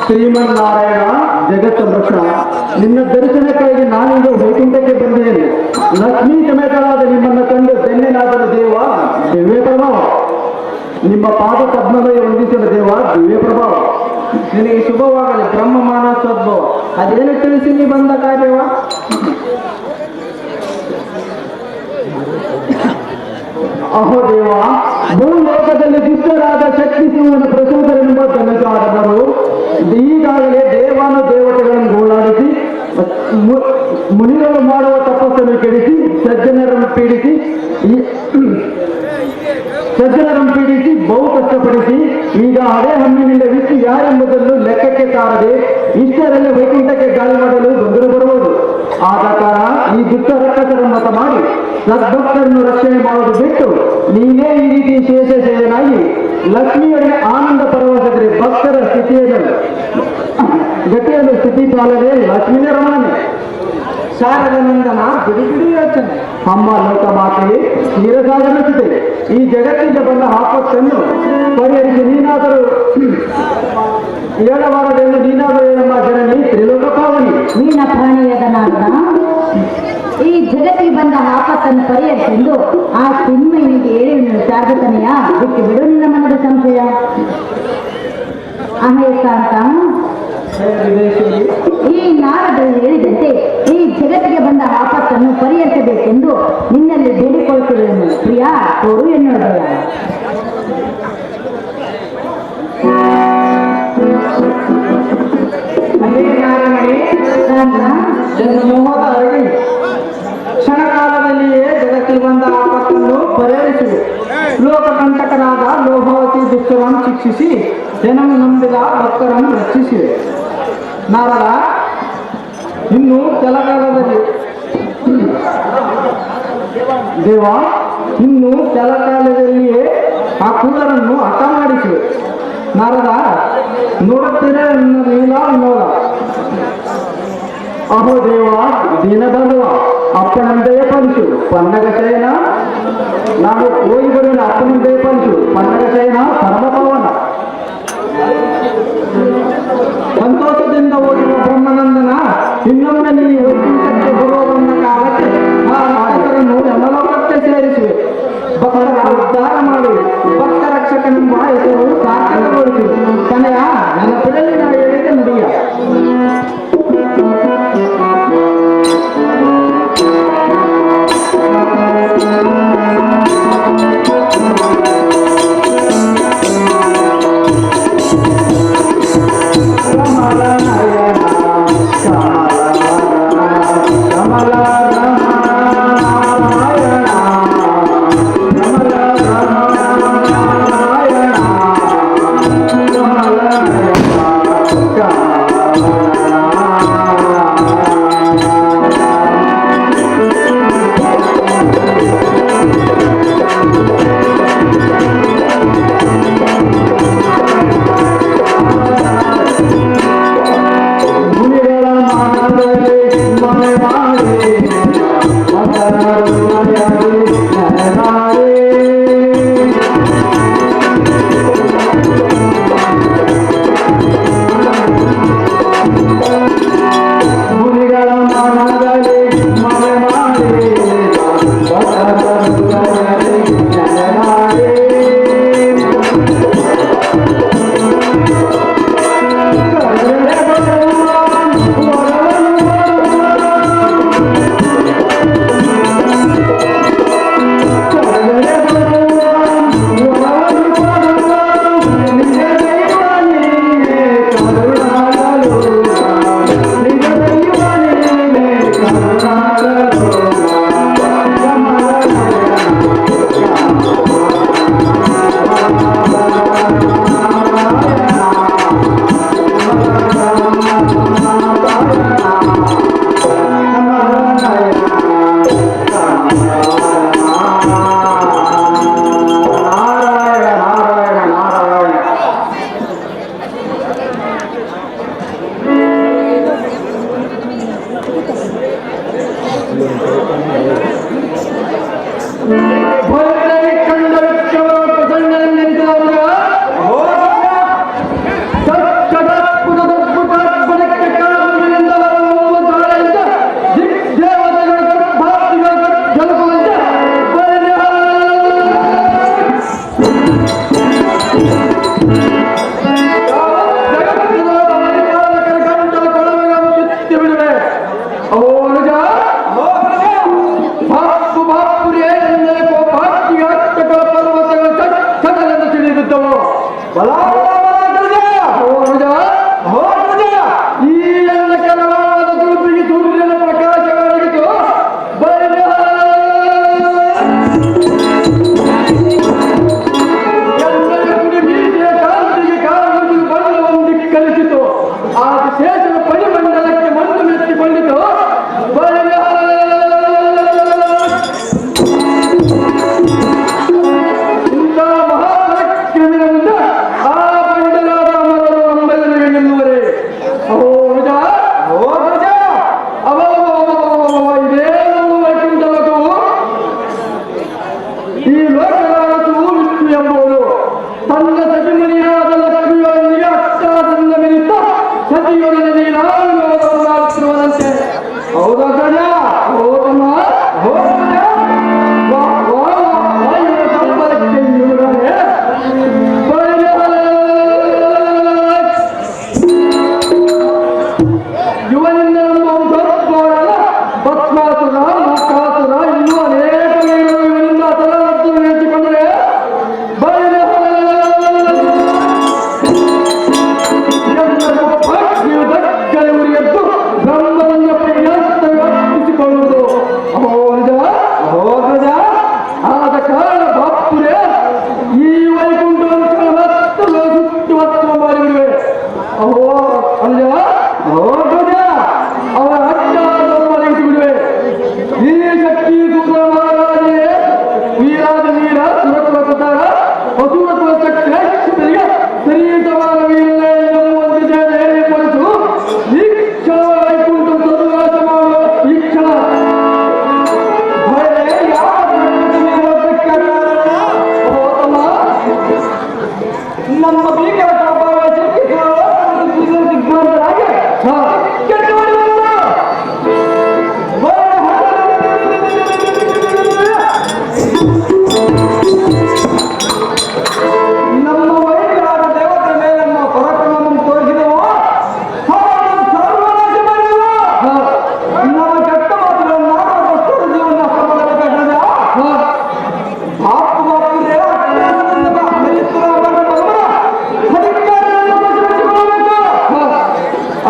ಶ್ರೀಮನ್ನಾರಾಯಣ ಜಗತ್ ಸಂರಕ್ಷಣ, ನಿನ್ನ ದರ್ಶನಕ್ಕಾಗಿ ನಾನೀಗ ವೈಕುಂಠಕ್ಕೆ ಬಂದಿದ್ದೇನೆ. ಲಕ್ಷ್ಮೀ ಸಮೇತರಾದ ನಿಮ್ಮನ್ನು ಕಂಡು ಧನ್ಯನಾದನು ದೇವ, ದಿವ್ಯ ಪ್ರಭಾವ. ನಿಮ್ಮ ಪಾದ ಪದ್ಮವೇ ವಂದಿಸಲು ದೇವ, ದಿವ್ಯ ಪ್ರಭಾವ. ನಿನಗೆ ಶುಭವಾಗಲಿ. ಬ್ರಹ್ಮ ಮಾನಸೋದ್ಭವ ಅದೇನು ತಿಳಿಸಿ ನೀ ಬಂದ ಕಾರ್ಯವ? ಅಹೋ ದೇವ, ಭೂಲೋಕದಲ್ಲಿ ದುಷ್ಟರಾದ ಶಕ್ತಿ ಸಿಂಹನ ಪ್ರಸೂತರೆಂಬ ಧನಜಾಡದರು ಈಗಾಗಲೇ ದೇವಾನು ದೇವತೆಗಳನ್ನು ಗೋಳಾಡಿಸಿ ಮುನಿಗಳು ಮಾಡುವ ತಪಸ್ಸನ್ನು ಕೆಡಿಸಿ ಸಜ್ಜನರನ್ನು ಪೀಡಿಸಿ ಬಹು ಕಷ್ಟಪಡಿಸಿ ಈಗ ಹಳೆ ಹಮ್ಮಿನಿಂದ ವಿತ್ತು ಯಾರೆಂಬುದನ್ನು ಲೆಕ್ಕಕ್ಕೆ ತಾರದೆ ಇಷ್ಟರಲ್ಲಿ ವೈಕುಂಠಕ್ಕೆ ಗಾಳಿ ಮಾಡಲು ಬಂದರು ಬರುವುದು. ಆದ ಕಾರಣ ಈ ದುಷ್ಟ ರಕ್ಕಸರ ಮತ ಮಾಡಿ ಸದ್ಭಕ್ತರನ್ನು ರಕ್ಷಣೆ ಮಾಡುವುದು ಬಿಟ್ಟು ನೀನೇ ಈ ರೀತಿ ಶೇಷಶಯನಾಗಿ ಲಕ್ಷ್ಮಿಯೊಡನೆ ಆನಂದ ಪರವಶಿದರೆ ಭಕ್ತರ ಗತಿಯನ್ನು ಸ್ಥಿತಿ ಪಾಲನೆ ಲಕ್ಷ್ಮೀನ ರಮಣನೆ. ಶಾರದ ನಂದನ ಬಿಡಿ ಬಿಡಿ ಯೋಚನೆ ಅಮ್ಮ ಲೋಕ ಮಾತೆಯೇ ಕ್ಷೀರಸಾಗರನಿಸಿದೆ. ಈ ಜಗತ್ತಿಗೆ ಬಂದ ಆಪತ್ತನ್ನು ಪರಿಹರಿಸಿ ನೀನಾದರೂ ಏಳವಾರದೆಂದು ನೀನಾದರೂ ಏನಮ್ಮ ಜನನಿ ತ್ರಿಲೋಕ ಪಾವನಿ. ನೀನ ಪ್ರಾಣಿಯಾದ ನಾದ ಈ ಜಗತ್ತಿಗೆ ಬಂದ ಆಪತ್ತನ್ನು ಪರಿಹರಿಸೆಂದು ಆ ಚಿನ್ಮಯನಿಗೆ ಹೇಳಿ ಸಾಧಕನೆಯ ಬಿಟ್ಟು ಬಿಡು ನಿನ್ನ ಮನದ ಸಂಶಯ. ಅಹೇಕಾಂತ, ಈ ನಾರದರು ಹೇಳಿದಂತೆ ಈ ಜಗತ್ತಿಗೆ ಬಂದ ಆಪತ್ತನ್ನು ಪರಿಹರಿಸಬೇಕೆಂದು ನಿನ್ನಲ್ಲಿ ಬೇಡಿಕೊಳ್ಳುತ್ತಿರುವೆನು ಪ್ರಿಯ, ತೋರು ಎನ್ನುವುದಲ್ಲ. ಜನ್ಮೋಹದ ಅರಳಿ ಕ್ಷಣಕಾಲದಲ್ಲಿಯೇ ಜಗತ್ತಿಗೆ ಬಂದ ಆಪತ್ತನ್ನು ಪರಿಹರಿಸಿದೆ. ಲೋಕಕಂಟಕರಾದ ಲೋಭವತಿ ದುಷ್ಟರನ್ನು ಶಿಕ್ಷಿಸಿ ಜನನು ನಂಬಿದ ಭಕ್ತರನ್ನು ರಕ್ಷಿಸಿದೆ. ನಾರದ, ಇನ್ನು ಕೆಲಕಾಲದಲ್ಲಿ ದೇವ, ಇನ್ನು ಕೆಲಕಾಲದಲ್ಲಿಯೇ ಆ ಕೂದರನ್ನು ಹಠ ಮಾಡಿಸಿವೆ. ನಾರದ, ನೋಡುತ್ತೀರ ನೀಲ ವಿನೋದ. ಅಹೋ ದೇವ ದೀನಬಂಧುವ, ಅಪ್ಪನಂದೇ ಪಂಚು ಪನ್ನಗ ಶಯನ. ನಾನು ಹೋಗಿ ಬರೋಣ. ಅಪ್ಪನಂದೇ ಪಂಚು ಪನ್ನಗ ಶಯನ ಪರಮ ಪವನ. ಸಂತೋಷದಿಂದ ಹೋಗಿರುವ ಬ್ರಹ್ಮನಂದನ, ಇನ್ನೊಮ್ಮೆ ನೀನು ವೈಕುಂಠಕ್ಕೆ ಬರುವುದನ್ನ ಕಾಲಕ್ಕೆ ಆ ನಾಯಕರನ್ನು ಯಮಲೋಕಕ್ಕೆ ಸೇರಿಸುವೆ. ಭಕ್ತರ ಉದ್ಧಾರ ಮಾಡುವೆ. ಭಕ್ತ ರಕ್ಷಕನೆಂಬ ಹೆಸರು ಸಾರ್ಥಕಗೊಳಿಸುವೆ. ಕನೆಯ ನನ್ನ ಪಿಡಲಿ ನಾವು ಹೇಳಿದ ನುಡಿಯ.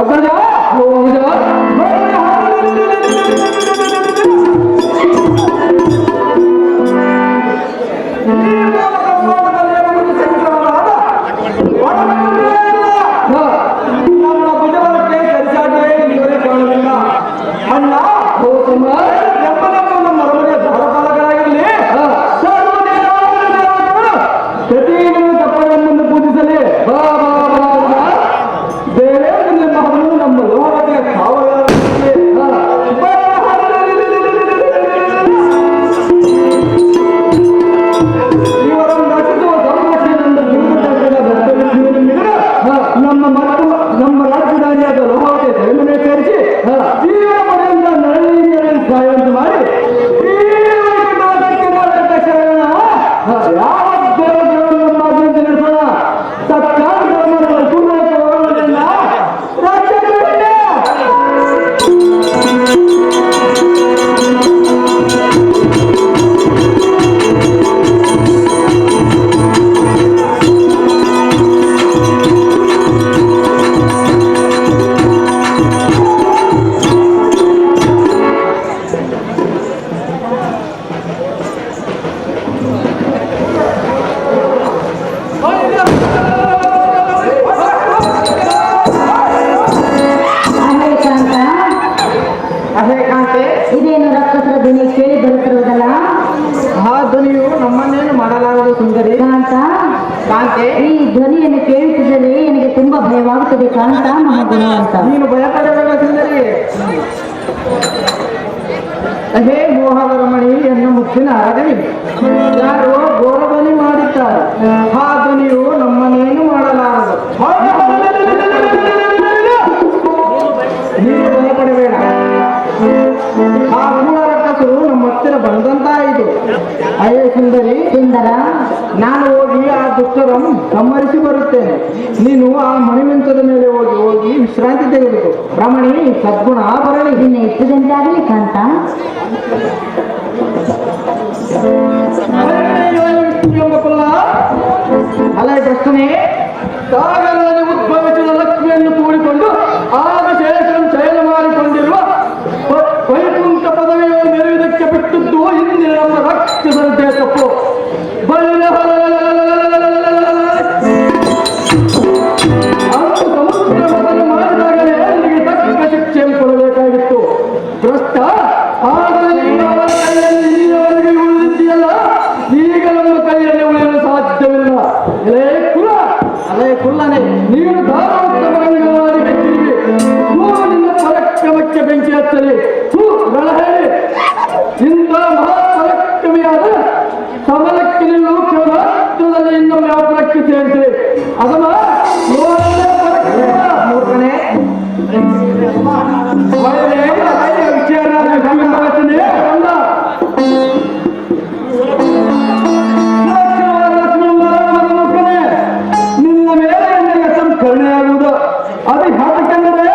ಅಗ್ರಜ ಓ ಅಗ್ರಜ ನನ್ನ ಭುಜಬಲಕ್ಕೆ ಸರಿಸಾಟಿಯೇ ಇದುವರೆ ಕಾಣಲಿಲ್ಲ ಅಣ್ಣ ಗೌತಮ ನಮ್ಮ ಮರಮನೆಯ ದಾರಪಾಲಕರಾಗಿರಲಿ ಪ್ರತಿದಿನ ತಪ್ಪಗಳನ್ನು ಪೂಜಿಸಲಿ ದೇವೇಂದ್ರ ಮಹಾರಾಜರು ನಮ್ಮ ಲೋಹತೆಯ ಕಾವಲಾಗಿರಲಿ ಇವರನ್ನು ರಚಿಸುವ ಸಂಭಾಷಣೆಯಿಂದ ನಮ್ಮ ರಾಜಧಾನಿಯಾದ ಲೋಹವತೆ ಸೈನ್ಯನೇ ಸೇರಿಸಿ ಜೀವನ ಪಡೆಯಿಂದ ನರಳಿಂಗರಲ್ಲಿ ಸಹಾಯವಂತ ಮಾಡಿ ಯಾವ ದೇವತೆಗಳನ್ನು ನಮ್ಮ ಅಭಿವೃದ್ಧಿ ನಡೆಸೋಣ ಸರ್ಕಾರ ಧರ್ಮದ ಪೂರ್ಣಕ್ಕೆ ಹೋಗೋದ್ರಿಂದ ಇದೇನು ರಕ್ಕಸರ ಧ್ವನಿ ಕೇಳಿ ಬರುತ್ತಿರುವುದಲ್ಲ? ಆ ಧ್ವನಿಯು ನಮ್ಮನ್ನೇನು ಮಾಡಲಾಗದು ಸುಂದರಿ. ಕಾಂತ, ಕಾಂತೆ, ಈ ಧ್ವನಿಯನ್ನು ಕೇಳುತ್ತಿದ್ದರೆ ನನಗೆ ತುಂಬಾ ಭಯವಾಗುತ್ತದೆ ಕಾಂತ ಮಹಾಗುಣವಂತ. ನೀನು ಭಯಪಡಬೇಡ ಸುಂದರಿ. ಅಹೇ ಮೋಹದ ರಮಣಿ ಎನ್ನ ಮುತ್ತಿನ ಅರಗಣಿ ಯಾರೋ ಘೋರಧ್ವನಿ ಮಾಡಿದ್ದಾರೆ. ಆ ಧ್ವನಿಯು ನಮ್ಮನ್ನೇನು ಮಾಡಲಾರದು. ನೀನು ಭಯಪಡಬೇಡ. ಆ ಮೂಲ ರಕ್ಕಸರು ನಮ್ಮ ಹತ್ತಿರ ಬಂದಂತಾಯಿತು. ಅಯ್ಯೇ ಸುಂದರಿ, ಸುಂದರ, ನಾನು ಹೋಗಿ ಆ ದುಷ್ಟರನ್ನು ಸಂಹರಿಸಿ ಬರುತ್ತೇನೆ. ನೀನು ಆ ಮಣಿಮೆಂಚದ ಮೇಲೆ ಹೋಗಿ ವಿಶ್ರಾಂತಿ ತೆಗೆದುಕೋ. ರಮಣಿ ಸದ್ಗುಣ ಭರಣಿ. ನಿನ್ನ ಇಷ್ಟದಂತಾಗಲಿ ಕಾಂತ. ಅಲ್ಲ ಕೃಷ್ಣನೇ, ಸಾಗರದಲ್ಲಿ ಉದ್ಭವಿಸಿದ ಲಕ್ಷ್ಮಿಯನ್ನು ತೂಡಿಕೊಂಡು ಆಗ ಶೇಷನ್ ಚಯನ ಮಾಡಿಕೊಂಡಿರುವ ವೈಕುಂಠ ಪದವಿಯು ನೆರವಿದಕ್ಕೆ ಬಿಟ್ಟದ್ದು ಹಿಂದಿನ ನಮ್ಮ ರಾಕ್ಷಸರಂತೆ ತಪ್ಪು. ಅಂದು ಸಮುದ್ರ ಮೊದಲು ಮಾಡಿದಾಗಲೇ ಅವರಿಗೆ ತಕ್ಕ ಶಿಕ್ಷೆಯನ್ನು ಕೊಡಬೇಕಾಗಿತ್ತು. ಭ್ರಷ್ಟ ಆಗಲೇ ಅವರ ಕೈಯಲ್ಲಿ ಇಲ್ಲಿಯವರೆಗೆ ಉಳಿದಿದೆಯಲ್ಲ, ಈಗ ನಮ್ಮ ಕೈಯಲ್ಲಿ ಉಳಿಯಲು ಸಾಧ್ಯವಿಲ್ಲ. ಅಲೇ ಕುಲ್ಲನೆ, ನೀನು ಧಾರಾತ್ಮಕವಾಗಿ ಬೆಚ್ಚಿರುವೆ. ನಿನ್ನ ಪರಾಕ್ರಮಕ್ಕೆ ಬೆಂಕಿ ಹತ್ತಲಿ. ಹೇಳಿ, ಇಂಥ ಮಹಾಪರಾಕ್ರಮಿಯಾದ ಸಮರಕ್ಕೆ ನಿಲ್ಲು ಕ್ಷೇತ್ರದಲ್ಲಿ ಇನ್ನೊಮ್ಮೆ ಅವರಕ್ಕೆ ಸೇರಿಸಿ ಅದನ್ನ ಮೂರ್ಖನೆ ವಿಚಾರ ನಿನ್ನ ಮೇಲೆ ನನಗೆ ಸಂಸ್ಕರಣೆಯಾಗುವುದು. ಅದು ಯಾಕಂದರೆ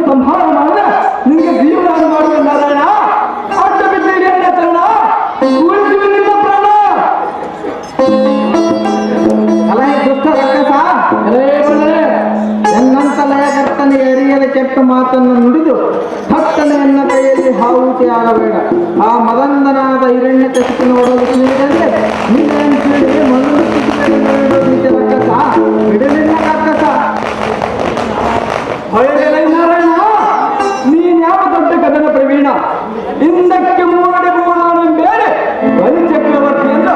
ಸಂಹಾರ ಮಾಡಿದ ನಿನಗೆ ಜೀವನ ಮಾಡುವ ನಾರಾಯಣ. ಅಡ್ಡ ಬಿದ್ದ ಪ್ರಾಣ ಉಳಿಸುವ ನಿನ್ನ ಪ್ರಾಣ. ಅಲೇ ದುಷ್ಟ ರಕ್ಕಸ, ಎನ್ನಂತ ಲಯಕರ್ತನಿಗೆ ಅರಿಯದ ಕೆಟ್ಟ ಮಾತನ್ನು ನುಡಿದು ಭಕ್ತನ ಎನ್ನ ಕೈಯಲ್ಲಿ ಹಾವುತಿ ಆಗಬೇಡ. ಆ ಮದಂದನಾದ ಹಿರಣ್ಯಕಶಿಪುನ ಒಡಲಿಸಿದಂತೆ ನಿನ್ನ ಮೊದಲು ರಕ್ಕಸ ಬಿಡಲಿಲ್ಲ. ರಕ್ಕಸ ನಾರಾಯಣ, ನೀನ್ ಯಾವ ದೊಡ್ಡ ಕದನ ಪ್ರವೀಣ. ಹಿಂದಕ್ಕೆ ಮೂಡಬಹುದು ಬೇರೆ ಬಲಿ ಚಕ್ರವರ್ತಿ ಎಂದು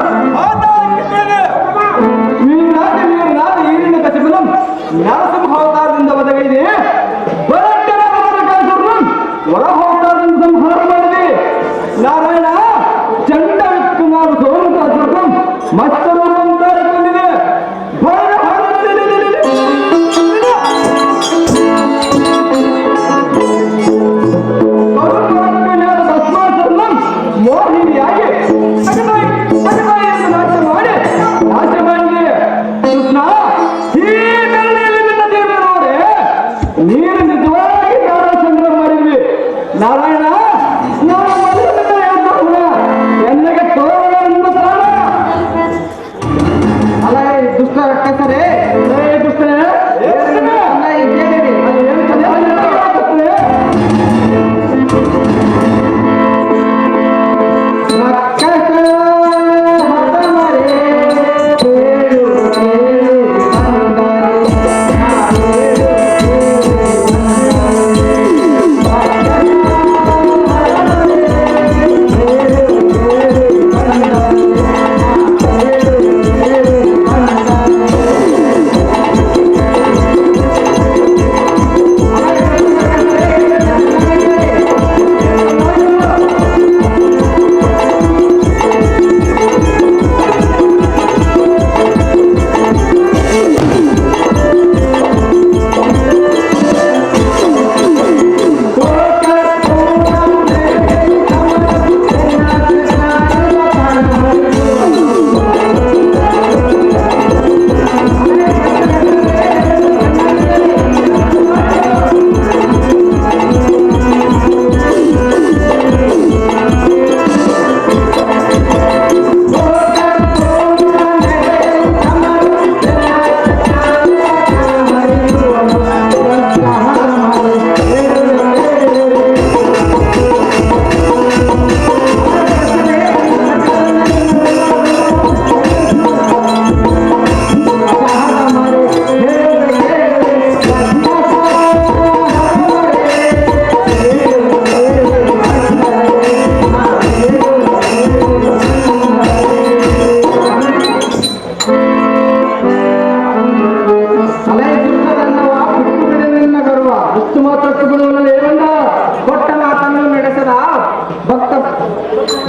ವೀರನಾದ ಈರಿನ ಕಸಿಬುಲ ನರಸಿಂಹಾವತಾರದಿಂದ ಒದಗೈದೆ. ಹೊರ ಹೋಗದಿಂದ ಸಂಹಾರ ಮಾಡಿದೆ. ನಾರಾಯಣ, ಚಂಡ ವಿಕ್ರಮಾರು ಸೋಮಂತ ಮತ್ತೊಂದು ಕೊಂಡಿದೆ. ಮೋಹಿನಿಯಾಗಿ ನಾಶ ಮಾಡಿ ನಾಶ ಮಾಡಿದೆ. ಕೃಷ್ಣ, ಈ ಬೆಳ್ಳಿಯಲ್ಲಿ ನಿನ್ನ ದೇವರು ನೋಡೆ ನೀನು ನಿಜವಾಗಿ ಸಂಗ್ರಹ ಮಾಡಿದ್ವಿ. ನಾರಾಯಣ, ನಾವು ಎನ್ನಗೆ ತೋರಣವನ್ನು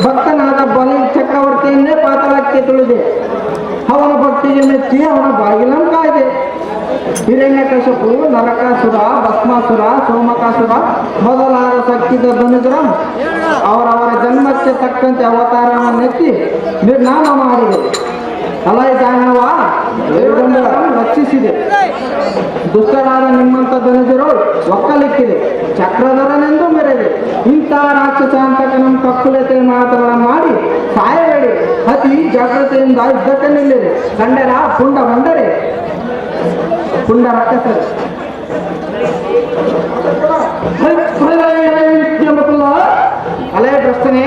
ಭಕ್ತನಾದ ಬಲಿ ಚಕ್ರವರ್ತಿಯನ್ನೇ ಪಾತಾಳಕ್ಕೆ ತುಳಿದೆ. ಅವನ ಭಕ್ತಿಗೆ ಮೆಚ್ಚಿ ಅವನ ಬಾಗಿಲಂ ಕಾಯ್ದೆ. ಹಿರಣ್ಯಕಶಿಪು, ನರಕಾಸುರ, ಭಸ್ಮಾಸುರ, ಸೋಮಕಾಸುರ ಮೊದಲಾದ ಶಕ್ತಿದ ಧನುಜರ ಅವರವರ ಜನ್ಮಕ್ಕೆ ತಕ್ಕಂತೆ ಅವತಾರವನ್ನೆತ್ತಿ ನಿರ್ನಾಮ ಮಾಡಿದೆ. ಅಲೈ ದಾನವ ರಕ್ಷಿಸಿದೆ. ದುಷ್ಟರಾದ ನಿಮ್ಮಂತ ಧನುಜರು ಒಕ್ಕಲಿಕ್ಕಿದೆ, ಚಕ್ರಧರನೆಂದು ಮೆರೆದೆ. ಇಂಥ ರಾಕ್ಷಸಾಂತಕನ ಕಕ್ಕುಲತೆ ಮಾತುಗಳನ್ನು ಮಾಡಿ ಸಾಯಬೇಡಿ, ಅತಿ ಜಾಗ್ರತೆಯಿಂದ ಯುದ್ಧಕ್ಕೆ ನಿಲ್ಲಿದೆ. ಕಂಡರ ಪುಂಡ ಬಂದರೆ ಪುಂಡ ರಕ್ಕಸರು. ಅಲೇ ಪ್ರಶ್ನೆ,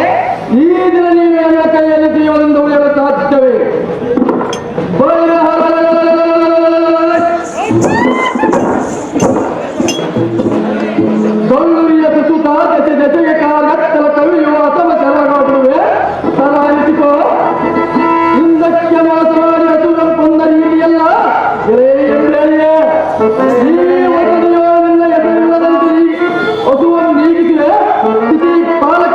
ಈ ದಿನ ನೀವು ನನ್ನ ಕೈಯಲ್ಲಿ ಜೀವನದಿಂದ ಉಳಿಯಲು ಸಾಧ್ಯವೇ? ಸೊಳ್ಳುರಿಯ ಸುಸುತ ದಶೆ ದಶೆಗೆ ಕಾಲತ್ತಲ ಕವಿಯುವ ಅಥವಾ ಶರಗಾಡುವೆ ಸರಾಯಿಸಿಕೋ. ಹಿಂದಕ್ಕೆ ಮಾತನಾಡಿ ಹಸುರ ಕೊಂದ ರೀತಿಯಲ್ಲ ಹಸುವನ್ನು ನೀಗಿಸಿದೆ. ಸ್ಥಿತಿ ಪಾಲಕ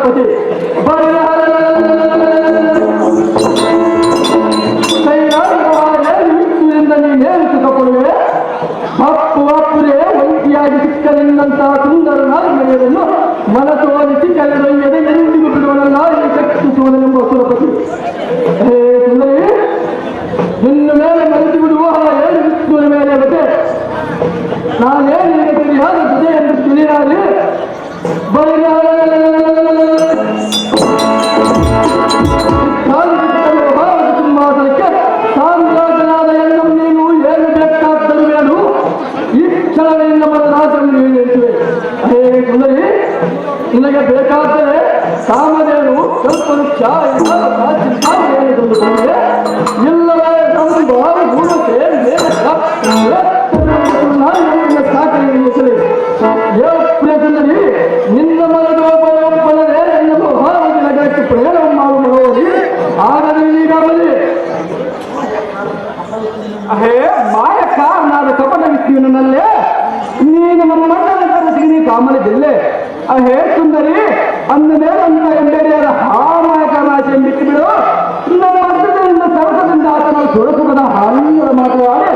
ಸುರಪತಿ ವಿಷ್ಣುವಿನಿಂದ ನೀನೇನು ಸುಖಪಡುವೆ? ಅಪ್ಪು ಅಪ್ಪುರೇ ಒಂಟಿಯಾಗಿ ಸಿಕ್ಕಲೆಂದಂತಹ ಸುಂದರ ನಾರಿಮೆಯನ್ನು ಮನಸೋಲಿಸಿ ಕೆಳದೊಯ್ಯದೆ ಎಂದಿಗೂ ಬಿಡುವನಲ್ಲ ಈ ಕಟ್ಟಿಸುವನೆಂಬ ಸುರಪತಿ. ಹೇ ಸುಂದರಿ, ನಿನ್ನ ಮೇಲೆ ಮರೆತು ಬಿಡುವ ಏನು ವಿಷ್ಣುವಿನ ಮೇಲೆ ಬಗೆ ನಾನೇನು ನಿನಗೆ ಸರಿಯಾದ ಜೊತೆ ಎಂದು ತಿಳಿಯಾಗಿ ಸಿಂಹಾಸನಕ್ಕೆ ಸಾಮ್ರಾಜ್ಯನಾದ ಎಂದು ನೀನು ಏನು ಬೇಕಾದರೂ ಬೇಡು, ಈ ಕ್ಷಣದಿಂದ ಮನರಾಜನ್ನು ಹೇಳಿರುವೆ. ಹೇ ಸುಂದರಿ, ನಿನಗೆ ಬೇಕಾದರೆ ಕಾಮಧೇನು ಕಲ್ಪವೃಕ್ಷ ಇಲ್ಲವೇ ಬಾರು ಗೂಡಕ್ಕೆ ಸುಂದರಿ, ನಿನ್ನ ಮನದೊಬ್ಬನೇ ನಿನ್ನ ಭಾವದ ನಗರಕ್ಕೆ ಪ್ರಯಾಣ ಮಾಡುವಲ್ಲಿ ಆಗದೆ ಈಗಾಗಲೇ ಹೇ ಮಾಯಕ್ಕ ನಾದ ಕಪಟ ವಿಷ್ಣುವಿನಲ್ಲೇ ನೀನು ನಮ್ಮ ಮಣ್ಣನ ಕರೆಸಿಗೆ ಕಾಮಲಿದ್ದಿಲ್ಲೇ. ಹೇ ಸುಂದರಿ, ಅಂದ ಮೇಲಂತ ಎಂಬೆಡೆಯಾದ ಆ ಮಾಯಕ ರಾಶಿಯನ್ನು ಬಿಟ್ಟು ಬಿಡು. ನಮ್ಮ ಅರ್ಥದಿಂದ ಸರಸದಿಂದ ಆತನ ಸುರಸುಖದ ಹಾನಿಯ ಮಾತನಾಡಿ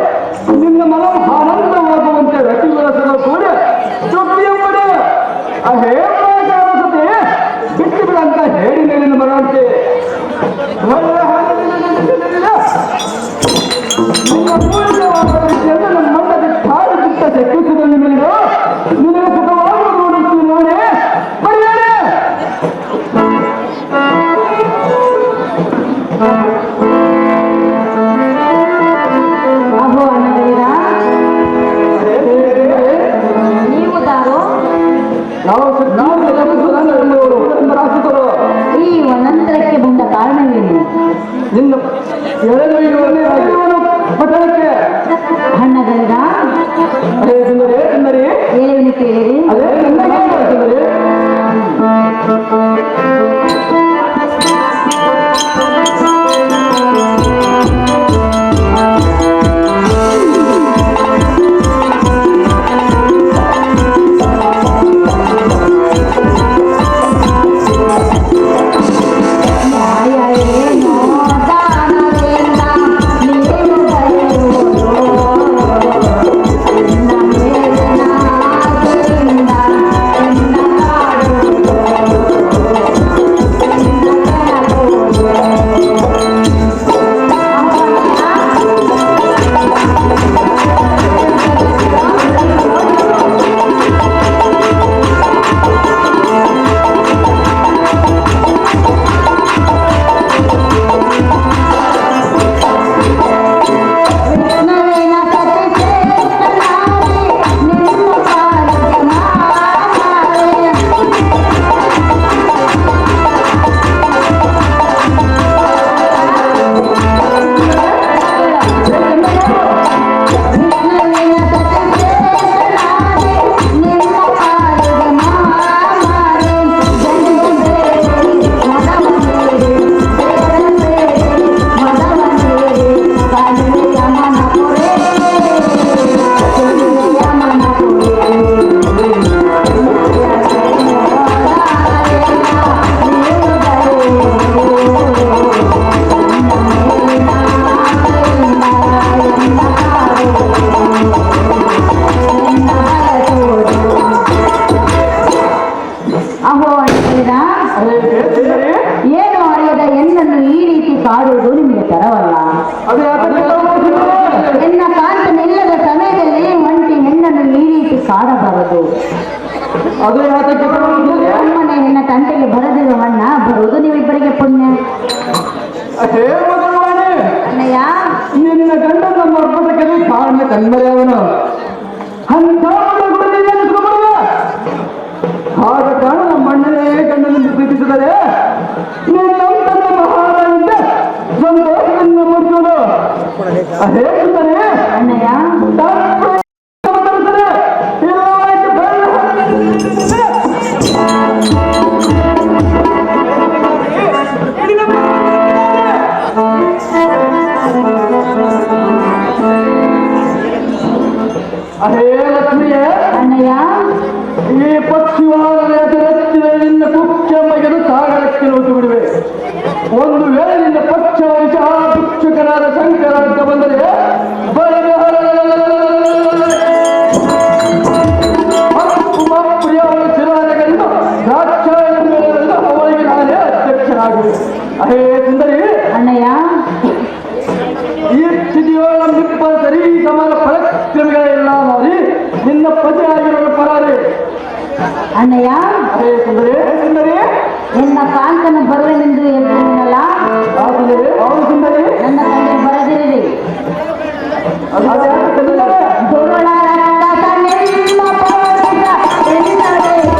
ನಿನ್ನ ಮನವು ಆನಂದವಾಗುವಂತೆ ರತಿವರಸದ ಕೂಡ ಚೊಪ್ಪಿಯಂಬಡೆ ಹೇ ಮಾಯಕ ರಸತೆ ಬಿಟ್ಟು ಬಿಡಂತ ಹೇಳಿ ಮೇಲಿನ ಮರಂತೆ ನಿನ್ನ ಪೂರ್ಣವಾದ ವಿಷಯದ ನಮ್ಮ ಮಣ್ಣದ ಕಾಲು ಬಿಟ್ಟ ಶಕ್ತಿಸುವುದನ್ನು ಮೇಲಿಡು. ನಿನಗೆ ಸುಖವಾಗಿ ನೋಡುತ್ತೀವಿ ನೋಡಿ ಬರೆಯಲೇ. ಅಹೋ ಅಣ್ಣವೀರ, ನೀವು ತಾರೋ ಈ ಅನಂತರಕ್ಕೆ ಬಂದ ಕಾರಣವೇನು? ನಿನ್ನ ಎಳೆದೊಯ್ಯುವಲ್ಲಿ ಪಟ್ಟಣಕ್ಕೆ ಅಣ್ಣಗೌಡ, ಅದೇ ಸುಂದರಿ ಸುಂದರಿ ಹೇಳುವಿನ ಕೇಳಿರಿ. ಅದೇ ನನಗೆ ಸುಂದರಿ ಏನು ಅರಿಯದ ಹೆಣ್ಣನ್ನು ಈ ರೀತಿ ಕಾಡುವುದು ನಿಮಗೆ ತರವಲ್ಲ. ಎನ್ನ ಕಾಂತ ನಿಲ್ಲದ ಸಮಯದಲ್ಲಿ ಒಂಟಿ ಹೆಣ್ಣನ್ನು ಈ ರೀತಿ ಕಾಡಬಾರದು. ಅಮ್ಮನೆ ನಿನ್ನ ತಂಟೆಗೆ ಬರದಿರುವ ಅಣ್ಣ ಬರುವುದು ನೀವಿಬ್ಬರಿಗೆ ಪುಣ್ಯ. ಅಣ್ಣಯ್ಯ, ನಿನ್ನ ಗಂಡ ನಮ್ಮ ಅರ್ಪಣಕ್ಕೆ ಕಾರಣ ಕಣ್ಮರೆಯವನು ಆದ ಕಾರಣ ನಮ್ಮ ಅಣ್ಣನೇ ಗಂಡನಿಂದ ಪ್ರೀತಿಸಿದರೆ ನಿನ್ನಂತನ ಮಹಾರಾಜ ಸಂತೋಷದಿಂದ ಮುಗಿಸೋದು ಹೇಳುತ್ತಾರೆ. ಅಣ್ಣಯ್ಯ, ಅದೇ ಲಕ್ಷ್ಮಿಯೇ, ಅಣ್ಣಯ್ಯ, ಈ ಪಕ್ಷಿವಾದ ನಿನ್ನ ಕುಖ್ಯ ಮಗನು ಅಹೇ ಸುಂದರಿ, ಅಣ್ಣಯ್ಯ, ಈ ಸ್ಥಿತಿಯೊಳ ನಿಪ್ಪ ಸರಿ ಸಮಾನ ಪರಾಕ್ರಮಿಗಳೆಲ್ಲ ಮಾಡಿ ನಿನ್ನ ಪತಿ ಆಗಿರುವ ಪರಾರಿ. ಅಣ್ಣಯ್ಯ, ಅಹೇ ಸುಂದರಿ, ಸುಂದರಿ, ನಿನ್ನ ಕಾಂತನ ಬರುವೆನೆಂದು ಹೇಳ್ತೀನಲ್ಲ, ಆ ಸುಂದರಿ, ಹೌದು ಸುಂದರಿ, ನನ್ನ ತಂದೆ ಬರದಿರಲಿ. ಅದೇ ಸುಂದರಿ. ದುರುಳ ರಕ್ತದ ನಿಮ್ಮ ಪೌರುಷ ಎನ್ನಬೇಕು.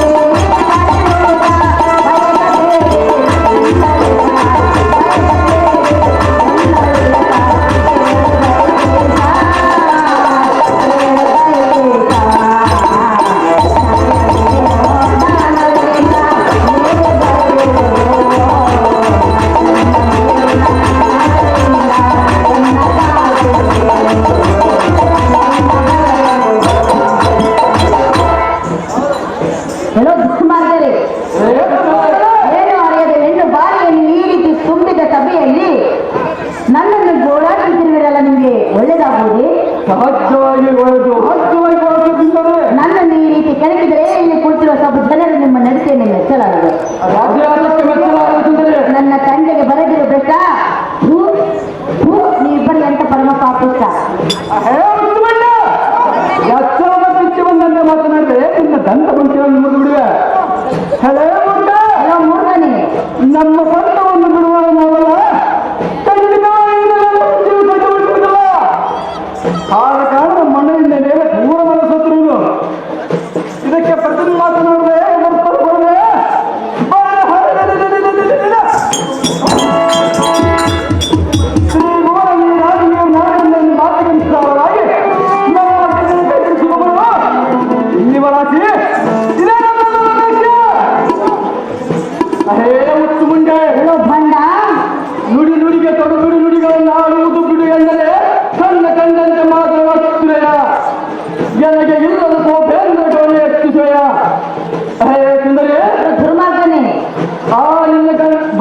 ಎಲ್ಲೋ ದುಃಖಮಾರ್ಗರೇ, ಏನು ಅರಿಯದ ಹೆಣ್ಣು ಬಾರಿಯನ್ನು ಈ ರೀತಿ ತುಂಬಿದ ಸಭೆಯಲ್ಲಿ ನನ್ನನ್ನು ಗೋಳಾಡುತ್ತಿರುವಿರಲ್ಲ, ನಿಮಗೆ ಒಳ್ಳೇದಾಗುವುದೇ? ಸಹಜವಾಗಿ ಹೊರದು ಸಹಜವಾಗಿ ಹೊರದಿದ್ದರೆ ನನ್ನನ್ನು ಈ ರೀತಿ ಕೆಣಕಿದರೆ ಇಲ್ಲಿ ಕುಳಿತಿರುವ ಸ್ವಲ್ಪ ಜನರು ನಿಮ್ಮ ನಡತೆಯನ್ನು ಮೆಚ್ಚಲಾರದು. ರಾಜ್ಯಕ್ಕೆ ಮೆಚ್ಚಲಾಗುತ್ತದೆ. ನನ್ನ ತಂದೆಗೆ ಬರದಿರೋ ಭ್ರಷ್ಟ, ನೀವಿಬ್ಬರಿಗೆ ಅಂತ ಪರಮ ಪಾಪಿಷ್ಟ. ಎಚ್ಚರದ ಪಿಚ್ಚಿ ಬಂದಂತೆ ಮಾತನಾಡಿದ್ರೆ ನಿನ್ನ ದಂಡ ಬಂಚಿಯನ್ನು ಮುಗಿದು ಬಿಡುವೆ. ಹಳೇ ಮುಟ್ಟ ಅಲ್ಲ ಮೂರ್ಖನೇ, ನಮ್ಮ ಸ್ವಂತವನ್ನು ಬಿಡುವ ನಾವಲ್ಲ, ಖಂಡಿತವಾಗಿ ಇದನ್ನು ಜೀವಿತ ಬಿಡುವುದಿಲ್ಲ. ಆದ ಕಾರಣ ಮಣ್ಣಿನ ಮೇಲೆ ಪೂರ ಮನಸ್ಸತ್ರು ಇದಕ್ಕೆ ಪ್ರತಿ ಮಾತನಾಡಿದ್ರೆ ಬರ್ತದೆ. ಶ್ರೀ ಗೋರ ನೀರಾಗಿ ನಾಡಿನಲ್ಲಿ ಮಾತನಾಡಿಸಲಾಗಿ ಇಲ್ಲಿ ಬರಾಸಿ ಇದೇ ನಮ್ಮ ಲಕ್ಷ್ಯ. ಅಹೇ ಮುತ್ತು ಮುಂಡೆ ಎಲ್ಲೋ ಬಂಡ, ನುಡಿ ನುಡಿಗೆ ತೊಡು ನುಡಿ ನುಡಿಗಳನ್ನು ಆಡುವುದು ಬಿಡು ಎಂದರೆ ಕಣ್ಣ ಕಂಡಂತೆ ಮಾತನಾಡುತ್ತಿರೆಯ ನನಗೆ ಇಲ್ಲದ ಕೋಪೇಂದ್ರ ಗೌರಿ ಹೆಚ್ಚಿಸುವೆಯ. ಅಹೇ ಸುಂದರಿ, ದುರ್ಮಾರ್ಗನೇ, ಆ ನಿನ್ನ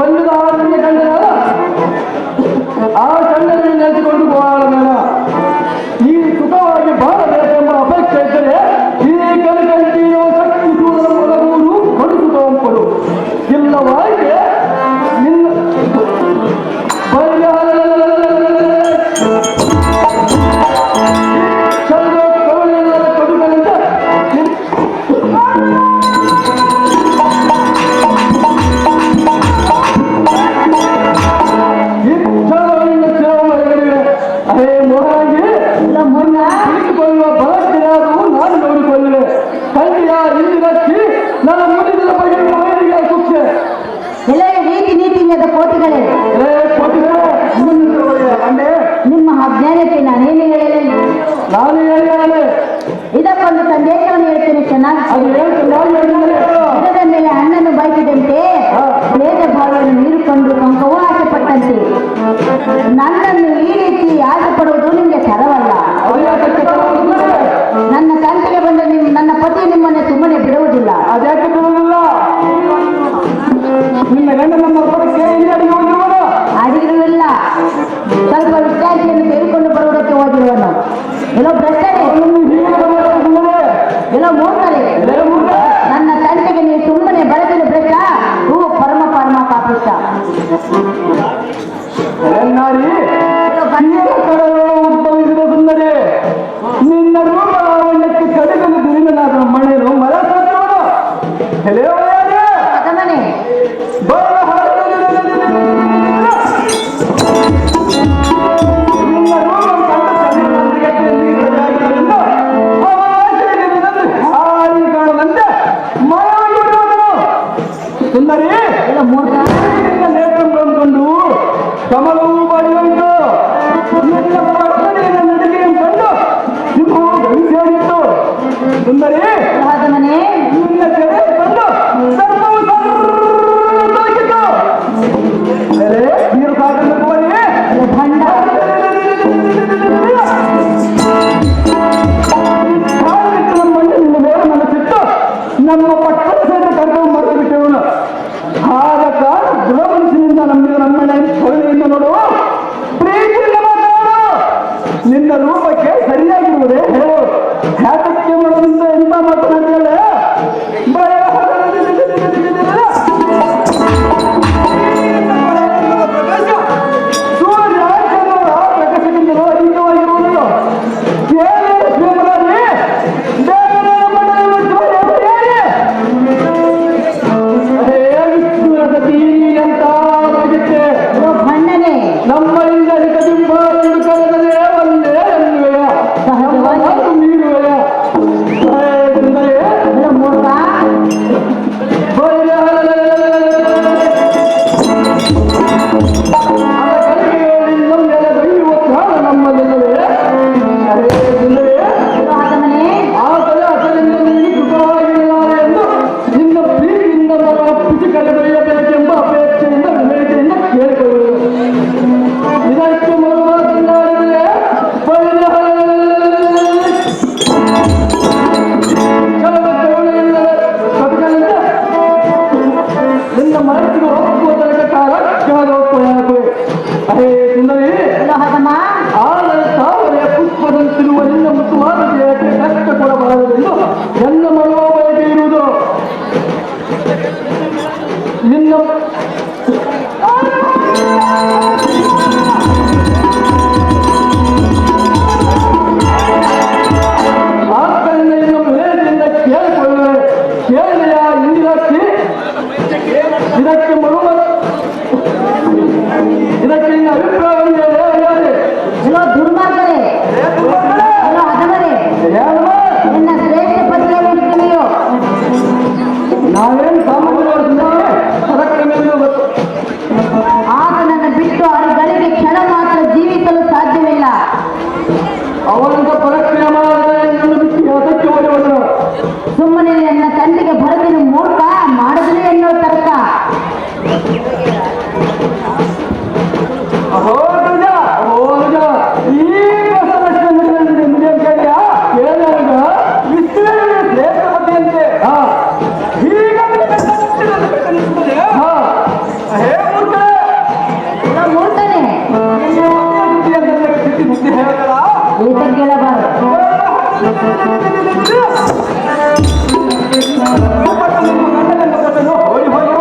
ಬಂದಿದ ಆ ನಿನ್ನ ಕಂಡನ ಆ ಕಣ್ಣನ್ನು ನೆನೆಸಿಕೊಂಡು ಬಾಳ ಬೇಡ. ಈ ಸುಖವಾಗಿ ಬಾಳಬೇಕೆಂಬ ಅಪೇಕ್ಷೆ ಇದ್ದರೆ ಈ ಕಲಿಕಂಟಿಯೋ ಶಕ್ತಿ ದೂರದ ಮೊಲಗೂರು ಕೊಡುಸು ತಗೊಂಪಡು. ಇಲ್ಲವಾಗೆ ನಿನ್ನ ಕೊಡುಗಂತ ಅದೇ ಮೋಹಾಗಿ ಎಲ್ಲ ಮೂರ್ಖ. ಕುಳಿತುಕೊಳ್ಳುವ ಬಲಕ್ಕೆಯಾದರೂ ನಾನು ನೋಡಿಕೊಳ್ಳುವೆ. ಕಳ್ಳಿಯ ಹಿಂದಿನಕ್ಕಿ ನನ್ನ ಮುಡಿದ ಬಗ್ಗೆ ವೈರಿಗೆ ಸೂಕ್ಷ್ಮ ಎಲೆ ರೀತಿ ನೀತಿಯಿಂದ ಕೋಟಿಗಳೇ, ಅಂಡೆ ನಿಮ್ಮ ಅಜ್ಞಾನಕ್ಕೆ ನಾನೇನು ಹೇಳಲಿಲ್ಲ. ನಾನು ಹೇಳಿದೆ ಇದಕ್ಕೊಂದು ಸಂದೇಶವನ್ನು ಹೇಳ್ತೇನೆ ಚೆನ್ನಾಗಿ. ಅದು ಹೇಳ್ತೀನಿ. ಗಿಡದ ಮೇಲೆ ಹಣ್ಣನ್ನು ಬಯಸಿದಂತೆ ಭೇದ ಭಾವವನ್ನು ನೀಡಿಕೊಂಡು ಪಂಕವೂ ಆಸೆ ಪಟ್ಟಂತೆ ನನ್ನನ್ನು ಈ ರೀತಿ ಆಸೆ ಪಡುವುದು ನಿಮಗೆ ತರವಲ್ಲ. ನನ್ನ ಕಂಟಿಗೆ ಬಂದ ನನ್ನ ಪತಿ ನಿಮ್ಮನ್ನು ಸುಮ್ಮನೆ ಬಿಡುವುದಿಲ್ಲ. ಅದ್ಯಾಕೆ ಬಿಡುವುದಿಲ್ಲ? ನಿನ್ನ ಗಂಡ ನಮ್ಮ ಹೊರಕ್ಕೆ ಇಲ್ಲಿ ಅಡಿಗೆ ಹೋಗಿರುವನು. ಅಡಿಗಿರುವಿಲ್ಲ, ಸ್ವಲ್ಪ ವಿದ್ಯಾರ್ಥಿಯನ್ನು ತೆಗೆದುಕೊಂಡು ಬರುವುದಕ್ಕೆ ಹೋಗಿರುವನು. ಎಲ್ಲೋ ಭ್ರಷ್ಟರೇ, ಎಲ್ಲೋ ಮೂರ್ಖರೇ, ನನ್ನ ತಂಟೆಗೆ ನೀವು ಸುಮ್ಮನೆ ಬಳಸಿದ ಭ್ರಷ್ಟ, ಹೂ ಪರಮ ಪರಮ ಪಾಪಿಷ್ಟ. ಉದ್ಭವಿಸಿದ ಸುಂದರಿ, ನಿನ್ನ ರೂಪ ಲಾವಣ್ಯಕ್ಕೆ ಕಡೆಗಲು ದುರಿಮನಾದ ಮಣ್ಣೇನು ಮರ ಸಾಧ್ಯವನು. ಮನೆ ನಿನ್ನ ರೂಪ ಕಂಡ ಮನಸ್ಸಿಗೆ ಒಪ್ಪುವುದಕ್ಕೆ ಕಾಲ ಒಪ್ಪುವೆ. ಅರೇ ಸುಂದರಿ, ಹದಮ ಆದರೆ ತಾವರೆಯ ಪುಷ್ಪದಂತಿರುವ ನಿನ್ನ ಮುತ್ತುವಾದ ದೇಹಕ್ಕೆ ಕಷ್ಟ ಕೊಡಬಾರದೆಂದು ಎಲ್ಲ ಮನೋಬಯಕೆ ಇರುವುದು. ನಿನ್ನ ಆದ್ದರಿಂದ ಇನ್ನು ವಿನಯದಿಂದ ಕೇಳಿಕೊಳ್ಳುವೆ. ಕೇಳಿದೆಯ ಇಂದಿರಕ್ಕೆ ಇದಕ್ಕೆ ಇದಕ್ಕೆ ನಿನ್ನ ಅಭಿಪ್ರಾಯ ಹೇಳಿ. ಹಲೋ ದುರ್ಮಾರ್ಗರೇ, ಹಲೋ ಹದಮರೇ, ನಿನ್ನ ಶ್ರೇಷ್ಠ ಪತಿಯನ್ನು ನೀವು ನಾವೇನು ಸಾಮಾನ್ಯ ಪರಾಕ್ರಮಿಗಳು ಗೊತ್ತು. ಆತನನ್ನು ಬಿಟ್ಟು ಅವರುಗಳಿಗೆ ಕ್ಷಣ ಮಾತ್ರ ಜೀವಿಸಲು ಸಾಧ್ಯವಿಲ್ಲ. ಅವರಂತ ಪರಾಕ್ರಮ ನನ್ನ ಬಿಟ್ಟು ಅದಕ್ಕೆ ಓಡುವುದು. ಸುಮ್ಮನೆ ನನ್ನ ತಂದೆಗೆ ಬರದಿನ ಮೂರ್ಖ ಮಾಡಿದ್ರೆ ಎನ್ನುವ ತರ್ಕ. ಅಹೋ ನಿಜ, ಈ ಮುಡಿಯ ಕೇಳಿಯ ಕೇಳಿದಾಗ ವಿಶ್ವವೇ ಶ್ರೇಷ್ಠಪತಿಯಂತೆ ಈಗ ಹೇ ಮೂರ್ಖನೇ ಬುದ್ಧಿ ಹೇಳ್ತಾರ ಏತ ಕೇಳಬಾರದು. ಹೋಗಿ ಹೋಗಿ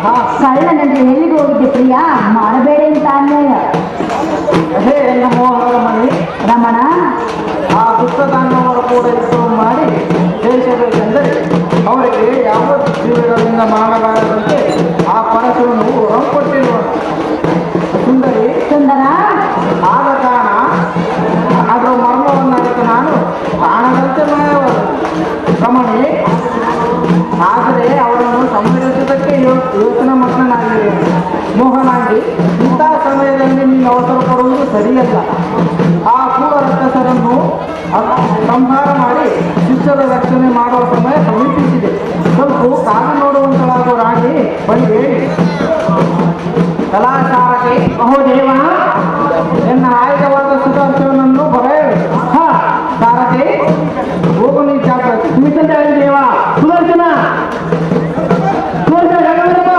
ಕಳ್ಳನಂದ್ರೆ ಎಲ್ಲಿಗೆ ಹೋಗಿದ್ದೆ ಪ್ರಿಯ, ಮಾಡಬೇಡ ಅಂತ ಅನ್ಯಾಯ. ಹೇ ಎನ್ನ ಮೋಹನ ರಮಣಿ, ರಮಣ, ಆ ದುಷ್ಟದಾನವರು ಕೂಡ ಯುದ್ಧವು ಮಾಡಿ ಜಯಿಸಬೇಕೆಂದರೆ ಅವರಿಗೆ ಯಾವ ಜೀವಿಗಳಿಂದ ಮಾಡಬಾರದಂತೆ ಆ ಪರಶುವನ್ನು ವರ ಕೊಟ್ಟಿರುವನು. ಸುಂದರಿ, ಸುಂದರ, ಆದ ಕಾರಣ ಅದರ ಮರ್ಮವನ್ನರಿತು ನಾನು ಕಾಣದಂತೆ ಮಾಯವಾದ ರಮಣಿ. ಆದರೆ ಅವರನ್ನು ಸಂಹರಿಸುವುದಕ್ಕೆ ಯೋಚನೆ ಮಗ್ನನಾಗಿರುವನು. ಮೋಹನಾಂಗಿ, ಇಂಥ ಸಮಯದಲ್ಲಿ ನೀನು ಅವಸರ ಪಡುವುದು ಸರಿಯಲ್ಲ. ಆ ಕೂಡರಕ್ಕಸರನ್ನು ಸಂಹಾರ ಮಾಡಿ ಶಿಷ್ಯರ ರಕ್ಷಣೆ ಮಾಡುವ ಸಮಯ ಸಮೀಪಿಸಿದೆ. ಸ್ವಲ್ಪ ಕಾದು ನೋಡುವಂತಳಾಗುವ ರಾಣಿ ಬಳಿ ಹೇಳಿ. ಕಲಾಚಾರಕ್ಕೆ ಮಹೋದೇವ, ಎನ್ನ ಆಯುಧವಾದ ಸುದರ್ಶನನ್ನು ಬರೆಯಲು. ಸಾರಥಿ, ಹೋಗು ನೀ ಜಾಗ್ರತೆ. ದೇವ ಸುದರ್ಶನ, ಸುದರ್ಶನ ಗಗನದಪ್ಪ.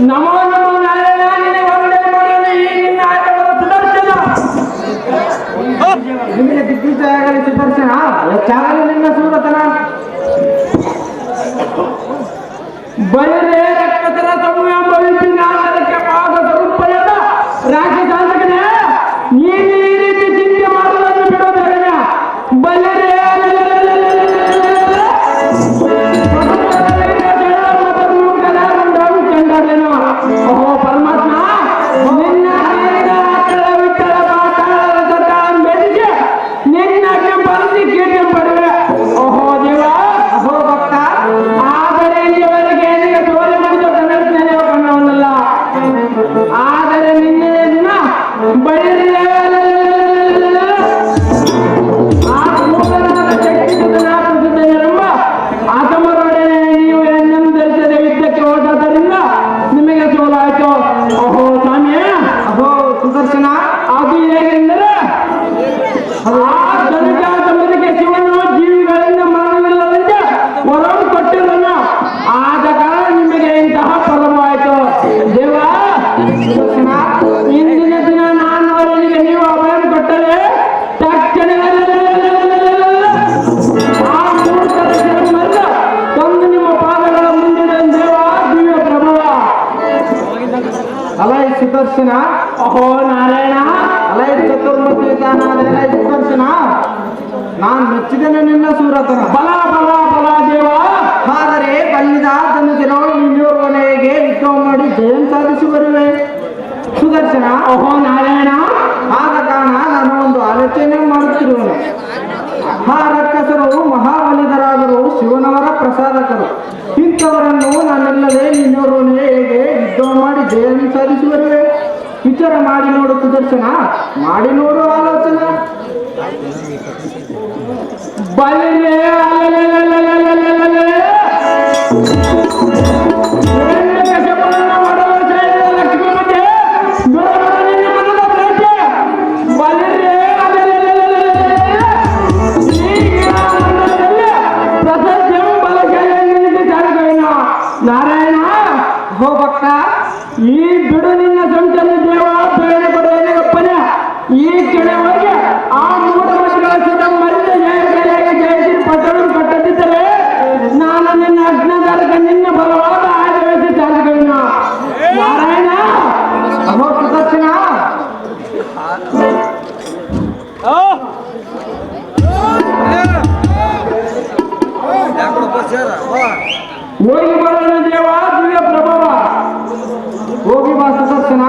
ನಮೋ ನಮೋ ನಾರಾಯಣ ನಿನಗೆ ವಂದನೆ ಮಾಡೋಣ ಈ ನಿನ್ನ ಆಟದ ಸುದರ್ಶನ ನಿಮಗೆ ದಿಗ್ವಿಜಯ ಆಗಲಿ ಸುದರ್ಶನ ಹೆಚ್ಚಾಗಲಿ ನಿನ್ನ ಸೂರತನ ಬಯಲೇ ರಕ್ತದ ಸಂಯಮ ಭವಿಸಿ ನಾನದಕ್ಕೆ ಪಾದ ಸ್ವರೂಪದ ರಾಕ್ಷಸಾಂತಕನೇ ನೀನು ಈ ರೀತಿ ಚಿಂತೆ ಮಾಡುವುದನ್ನು ಬಿಡೋದಲ್ಲ ಬಯಲೇ ಓಹೋ ಪರಮಾತ್ಮ ನಿನ್ನ ವಿಠಲ ಪಾತಾಳದ ಸತಾನ್ ಬೆದಿಗೆ ನಿನ್ನಕ್ಕೆ ಬರೆಸಿ ಕೀರ್ತಿ ಪಡುವೆ ಓಹೋ ದೇವ ಅಹೋ ಭಕ್ತ ಆದರೆ ಇಲ್ಲಿಯವರೆಗೆ ನಿನಗೆ ತೋರಿ ಮಾಡಿದ ಕನ್ನಡ ಕಣ್ಣವನ್ನಲ್ಲ ಆದರೆ ನಿನ್ನೆ ದಿನ ಬಯಲಿನ ಆ ಮೂಗನಾದ ಶಕ್ತಿ ಸುತನಾಪುಸುತ್ತನೆಂಬ ಆತಮರೊಡನೆ ನೀವು ಎಣ್ಣನ್ನು ಧರಿಸದೆ ಯುದ್ಧಕ್ಕೆ ಹೋದದ್ದರಿಂದ ನಿಮಗೆ ಸೋಲಾಯ್ತು ಓಹೋ ಸ್ವಾಮಿ ಅಹೋ ಸುದರ್ಶನ ಅದು ಹೇಗೆಂದರೆ ಆ ಧನುಜಾತಂಬರಿಗೆ ಶಿವನು ಜೀವಿಗಳಿಂದ ಮರಣವಿಲ್ಲದಂತೆ ವರವು ಕೊಟ್ಟಿರಲ್ಲ ಆದ ಕಾರಣ ನಿಮಗೆ ಇಂತಹ ಫಲವಾಯಿತು ದೇವ ಸುದರ್ಶನ ಇಂದಿನ ದಿನ ನಾನು ಅವರಿಗೆ ನೀವು ಅಭಯ ಕೊಟ್ಟರೆ ತಕ್ಷಣ ಆ ಮೂರ್ಖರ ಶಿರಮಲ್ಲ ತಂದು ನಿಮ್ಮ ಪಾದಗಳ ಮುಂದಿನ ದೇವ ದಿವ್ಯ ಪ್ರಭುವ ಅಲೈ ಸುದರ್ಶನ ಅಹೋ ನಾರಾಯಣ ಅಲೈ ಚತುರ್ಮುಖಿ ಅಲೈ ಸುದರ್ಶನ ನಾನು ಮೆಚ್ಚಿದನು ನಿನ್ನ ಸೂರತನ ಬಲ ಬಲ ಬಲ ದೇವ ಆದರೆ ಬಲ್ಲಿದ ಧನುಜನಗಳು ನಿನ್ನೋರ್ವನೆಗೆ ಯುದ್ಧ ಮಾಡಿ ಜಯಂ ಸಾಧಿಸಿ ಬರುವೆ ಸುದರ್ಶನ ಅಹೋ ನಾರಾಯಣ ಆದ ಕಾರಣ ನಾನು ಒಂದು ಆಲೋಚನೆ ಮಾಡುತ್ತಿರುವನು ಆ ರಕ್ಕಸರು ಮಹಾಬಲಿಧರಾದರು ಶಿವನವರ ಪ್ರಸಾದಕರು ಇಂಥವರನ್ನು ನಾನೆಲ್ಲದೆ ನಿನ್ನೋರ್ವನೇ ಹೇಗೆ ಯುದ್ಧ ಮಾಡಿ ಜಯಂ ಸಾಧಿಸಿ ಬರುವೆ ವಿಚಾರ ಮಾಡಿ ನೋಡು ಸುದರ್ಶನ ಮಾಡಿ ನೋಡು ಆಲೋಚನೆ ಬಲಿಗೆ ನಾರಾಯಣ ಹೋ ಭಕ್ತ ಈ ಬಿಡು ನಿನ್ನ ಸಂಚಲ ದೇವ ಬೇರೆ ಕೊಡುವಪ್ಪನ ಈ ಕೆಳವರೆಗೆ ಆ ಮೂಢ ಮತಗಳ ಸುತ ಮರಿದ ಜಯಗಳಿಗೆ ಜಯಿಸಿ ಪಟ್ಟಣ ಕಟ್ಟದಿದ್ದರೆ ನಾನು ನಿನ್ನ ಅಜ್ಞಾನಕ್ಕೆ ನಿನ್ನ ಬಲವಾದ ಆಡಳಿತ ಚಾಲಕನ ನಾರಾಯಣ ಅಹೋ ಸುದರ್ಶನ ಹೋಗಿ ಬರೋಣ ದೇವ ದಿವ್ಯ ಪ್ರಭಾವ ಹೋಗಿ ಬಾ ಸುದರ್ಶನ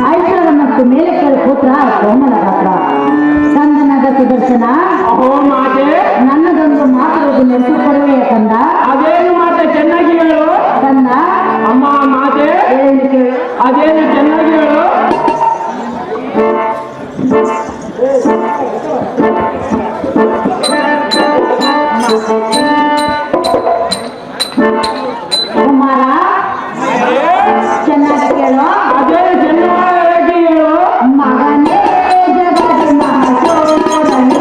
ಐಶ್ವರ್ಯ ಮತ್ತು ಮೇಲಕ್ಕರ ಪುತ್ರ ಸೋಮನ ಗಾತ್ರ ಕಂದನಾದ ಸುದರ್ಶನ ಅಹೋ ಮಾತೆ ನನ್ನದೊಂದು ಮಾತು ನಡೆಸಿಕೊಡುವೆಯ ಕಂದ ಅದೇನು ಮಾತೆ ಚೆನ್ನಾಗಿ ಹೇಳು ಕಂದ ಅಮ್ಮ ಮಾತೆ ಅದೇನು ಚೆನ್ನಾಗಿ ಹೇಳು ಕುಮಾರ ಚೆನ್ನಾಗಿ ಕೇಳೋ ಅದೇ ಚೆನ್ನಾಗಿ ಹೇಳು ಮಗನೇ ಜಗದ ಮಹೋದರನೇ.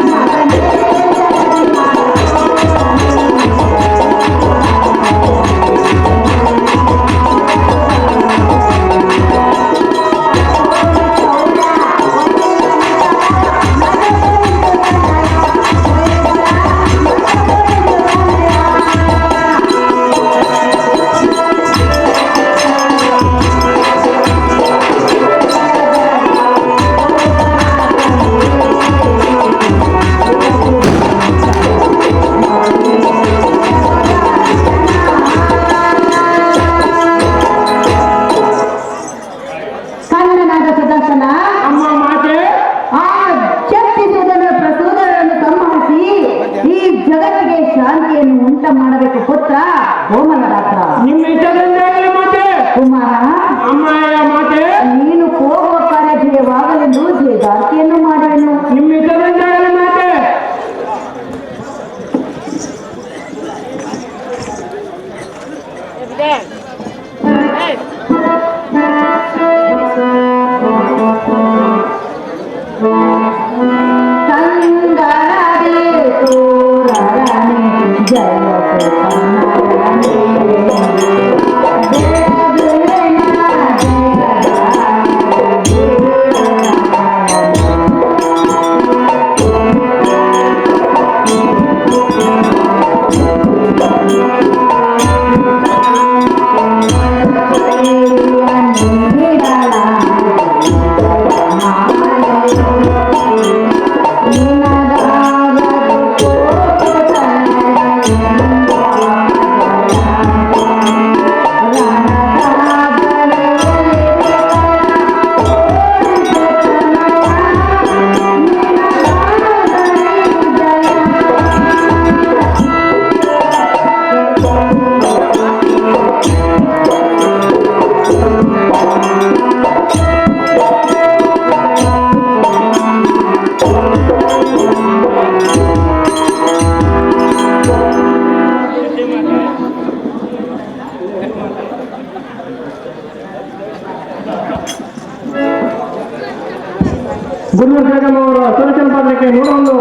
ಮಗನೇ ಜಗದ ಮಹೋದರನೇ. ಜಗತ್ತಿಗೆ ಶಾಂತಿಯನ್ನು ಉಂಟ ಮಾಡಬೇಕು ಪುತ್ರ ಕೋಮಲದಾತ್ರ. ನಿಮ್ಮ ಇಷ್ಟದಂತೆ ಮಾತೆ ಕುಮಾರ, ಅಮ್ಮಯ್ಯ ಮಾತೆ ನೀನು ಹೋಗುವ ಕಾರ್ಯ ಜಯವಾಗಲೆಂದು ಜಯಗಾರ್ತಿಯನ್ನು ಮಾಡುವೆನು. ನಿಮ್ಮ ಇಷ್ಟದಂತೆ ಮಾತೆ ಕಂಗನದಿ ತೋರಣನೆ ಜಯತೆ ಕನ್ನಡನೆ. ಗುರುವರ್ ಬೇಗಂ ಅವರ ಸುರಚನ ಪಾತ್ರಕ್ಕೆ ನೋಡಲು